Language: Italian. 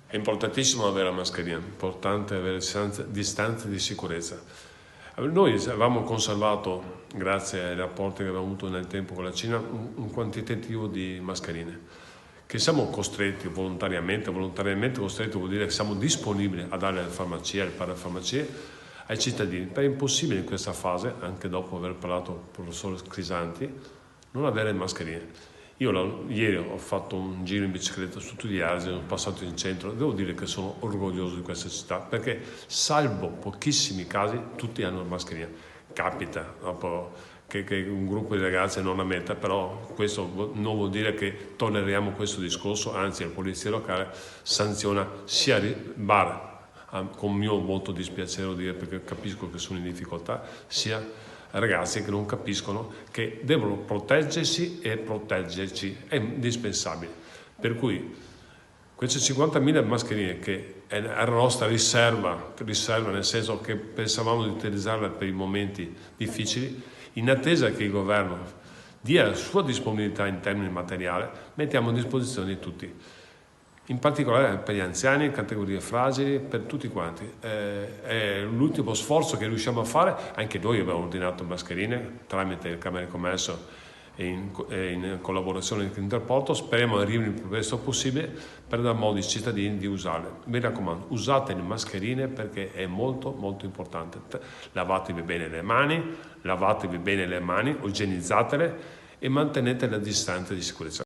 È importantissimo avere la mascherina, è importante avere distanze di sicurezza. Noi avevamo conservato, grazie ai rapporti che abbiamo avuto nel tempo con la Cina, un quantitativo di mascherine che siamo costretti volontariamente costretti vuol dire che siamo disponibili a dare alle farmacie, alle parafarmacie, ai cittadini. Perché è impossibile in questa fase, anche dopo aver parlato con il professor Crisanti, non avere mascherine. Io ieri ho fatto un giro in bicicletta su tutti gli Asi, ho passato in centro, devo dire che sono orgoglioso di questa città perché salvo pochissimi casi tutti hanno la mascherina. Capita dopo che un gruppo di ragazze non la metta, però questo non vuol dire che tolleriamo questo discorso, anzi la polizia locale sanziona sia bar, con mio molto dispiacere dire perché capisco che sono in difficoltà, sia ragazzi che non capiscono che devono proteggersi e proteggerci, è indispensabile. Per cui queste 50.000 mascherine che è la nostra riserva nel senso che pensavamo di utilizzarle per i momenti difficili, in attesa che il governo dia la sua disponibilità in termini materiali, mettiamo a disposizione di tutti. In particolare per gli anziani, categorie fragili, per tutti quanti. È l'ultimo sforzo che riusciamo a fare, anche noi abbiamo ordinato mascherine tramite il Camera di Commercio e in collaborazione con Interporto, speriamo arrivino il più presto possibile per dar modo ai cittadini di usarle. Mi raccomando, usate le mascherine perché è molto molto importante. Lavatevi bene le mani, igienizzatele e mantenete la distanza di sicurezza.